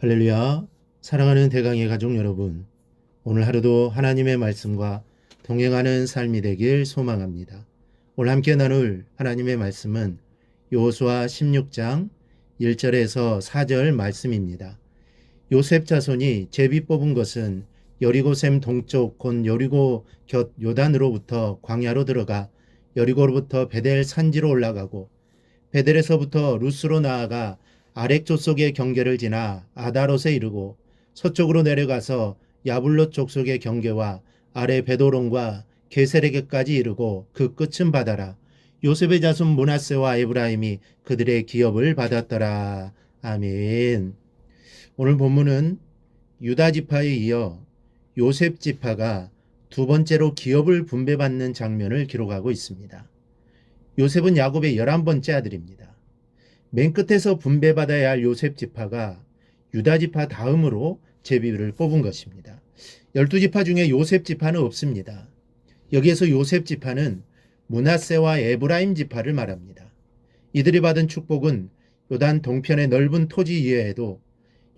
할렐루야. 사랑하는 대강의 가족 여러분, 오늘 하루도 하나님의 말씀과 동행하는 삶이 되길 소망합니다. 오늘 함께 나눌 하나님의 말씀은 여호수아 16장 1절에서 4절 말씀입니다. 요셉 자손이 제비 뽑은 것은 여리고샘 동쪽 곧 여리고 곁 요단으로부터 광야로 들어가 여리고로부터 베델 산지로 올라가고 베델에서부터 루스로 나아가 아렉 족속의 경계를 지나 아다롯에 이르고 서쪽으로 내려가서 야블로 족속의 경계와 아래 베도론과 게세레게까지 이르고 그 끝은 바다라. 요셉의 자손 므낫세와 에브라임이 그들의 기업을 받았더라. 아멘. 오늘 본문은 유다 지파에 이어 요셉 지파가 두 번째로 기업을 분배받는 장면을 기록하고 있습니다. 요셉은 야곱의 11번째 아들입니다. 맨 끝에서 분배받아야 할 요셉 지파가 유다 지파 다음으로 제비를 뽑은 것입니다. 12지파 중에 요셉 지파는 없습니다. 여기에서 요셉 지파는 므낫세와 에브라임 지파를 말합니다. 이들이 받은 축복은 요단 동편의 넓은 토지 이외에도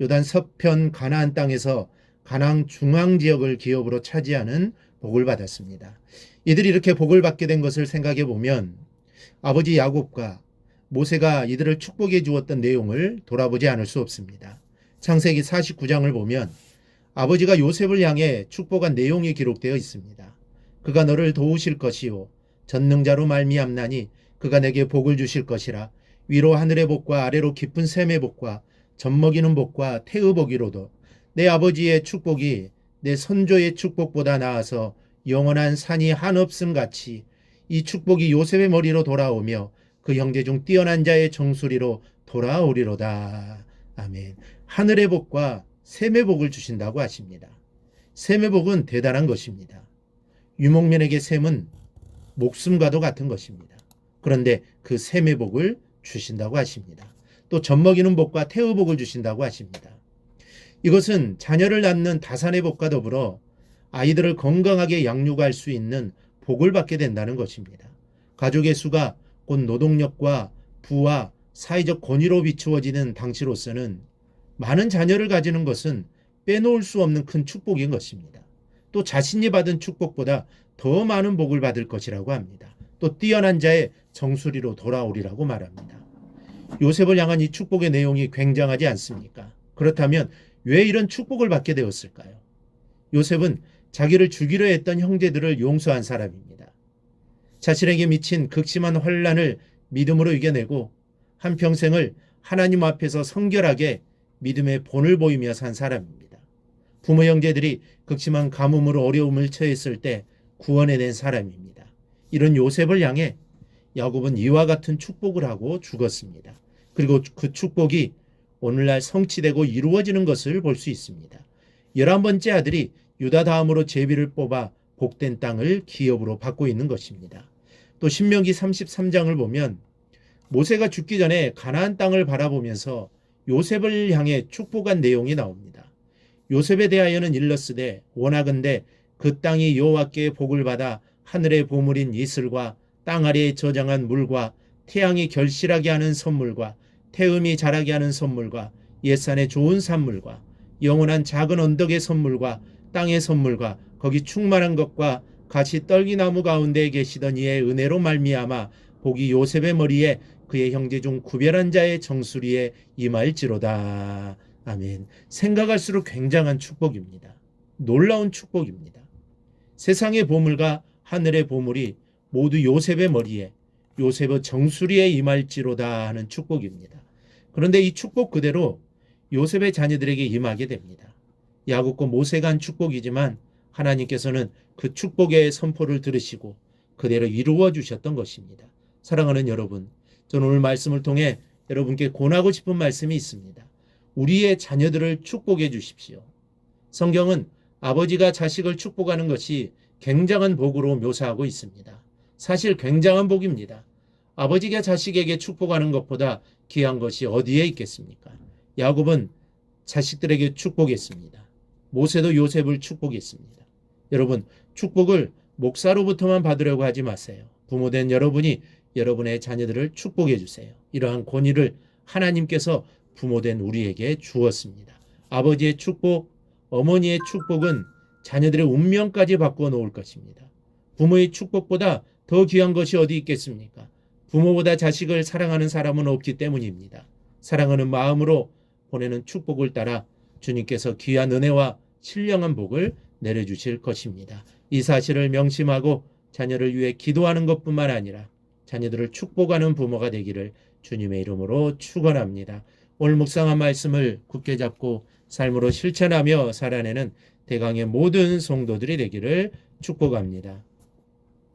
요단 서편 가나안 땅에서 가나안 중앙 지역을 기업으로 차지하는 복을 받았습니다. 이들이 이렇게 복을 받게 된 것을 생각해 보면 아버지 야곱과 모세가 이들을 축복해 주었던 내용을 돌아보지 않을 수 없습니다. 창세기 49장을 보면 아버지가 요셉을 향해 축복한 내용이 기록되어 있습니다. 그가 너를 도우실 것이요 전능자로 말미암나니 그가 내게 복을 주실 것이라. 위로 하늘의 복과 아래로 깊은 샘의 복과 젖먹이는 복과 태의 복이로도 내 아버지의 축복이 내 선조의 축복보다 나아서 영원한 산이 한없음 같이 이 축복이 요셉의 머리로 돌아오며 그 형제 중 뛰어난 자의 정수리로 돌아오리로다. 아멘. 하늘의 복과 샘의 복을 주신다고 하십니다. 샘의 복은 대단한 것입니다. 유목민에게 샘은 목숨과도 같은 것입니다. 그런데 그 샘의 복을 주신다고 하십니다. 또 젖먹이는 복과 태의 복을 주신다고 하십니다. 이것은 자녀를 낳는 다산의 복과 더불어 아이들을 건강하게 양육할 수 있는 복을 받게 된다는 것입니다. 가족의 수가 곧 노동력과 부와 사회적 권위로 비추어지는 당시로서는 많은 자녀를 가지는 것은 빼놓을 수 없는 큰 축복인 것입니다. 또 자신이 받은 축복보다 더 많은 복을 받을 것이라고 합니다. 또 뛰어난 자의 정수리로 돌아오리라고 말합니다. 요셉을 향한 이 축복의 내용이 굉장하지 않습니까? 그렇다면 왜 이런 축복을 받게 되었을까요? 요셉은 자기를 죽이려 했던 형제들을 용서한 사람입니다. 자신에게 미친 극심한 환난을 믿음으로 이겨내고 한평생을 하나님 앞에서 성결하게 믿음의 본을 보이며 산 사람입니다. 부모 형제들이 극심한 가뭄으로 어려움을 처했을 때 구원해낸 사람입니다. 이런 요셉을 향해 야곱은 이와 같은 축복을 하고 죽었습니다. 그리고 그 축복이 오늘날 성취되고 이루어지는 것을 볼 수 있습니다. 11번째 아들이 유다 다음으로 제비를 뽑아 복된 땅을 기업으로 받고 있는 것입니다. 또 신명기 33장을 보면 모세가 죽기 전에 가나안 땅을 바라보면서 요셉을 향해 축복한 내용이 나옵니다. 요셉에 대하여는 일렀으되 원하건대 그 땅이 여호와께 복을 받아 하늘의 보물인 이슬과 땅 아래에 저장한 물과 태양이 결실하게 하는 선물과 태음이 자라게 하는 선물과 옛산의 좋은 산물과 영원한 작은 언덕의 선물과 땅의 선물과 거기 충만한 것과 같이 떨기나무 가운데에 계시던 이의 은혜로 말미암아 복이 요셉의 머리에 그의 형제 중 구별한 자의 정수리에 임할지로다. 아멘. 생각할수록 굉장한 축복입니다. 놀라운 축복입니다. 세상의 보물과 하늘의 보물이 모두 요셉의 머리에 요셉의 정수리에 임할지로다 하는 축복입니다. 그런데 이 축복 그대로 요셉의 자녀들에게 임하게 됩니다. 야곱과 모세가 한 축복이지만 하나님께서는 그 축복의 선포를 들으시고 그대로 이루어 주셨던 것입니다. 사랑하는 여러분, 저는 오늘 말씀을 통해 여러분께 권하고 싶은 말씀이 있습니다. 우리의 자녀들을 축복해 주십시오. 성경은 아버지가 자식을 축복하는 것이 굉장한 복으로 묘사하고 있습니다. 사실 굉장한 복입니다. 아버지가 자식에게 축복하는 것보다 귀한 것이 어디에 있겠습니까? 야곱은 자식들에게 축복했습니다. 모세도 요셉을 축복했습니다. 여러분, 축복을 목사로부터만 받으려고 하지 마세요. 부모된 여러분이 여러분의 자녀들을 축복해 주세요. 이러한 권위를 하나님께서 부모된 우리에게 주었습니다. 아버지의 축복, 어머니의 축복은 자녀들의 운명까지 바꾸어 놓을 것입니다. 부모의 축복보다 더 귀한 것이 어디 있겠습니까? 부모보다 자식을 사랑하는 사람은 없기 때문입니다. 사랑하는 마음으로 보내는 축복을 따라 주님께서 귀한 은혜와 신령한 복을 내려주실 것입니다. 이 사실을 명심하고 자녀를 위해 기도하는 것뿐만 아니라 자녀들을 축복하는 부모가 되기를 주님의 이름으로 축원합니다. 오늘 묵상한 말씀을 굳게 잡고 삶으로 실천하며 살아내는 대강의 모든 성도들이 되기를 축복합니다.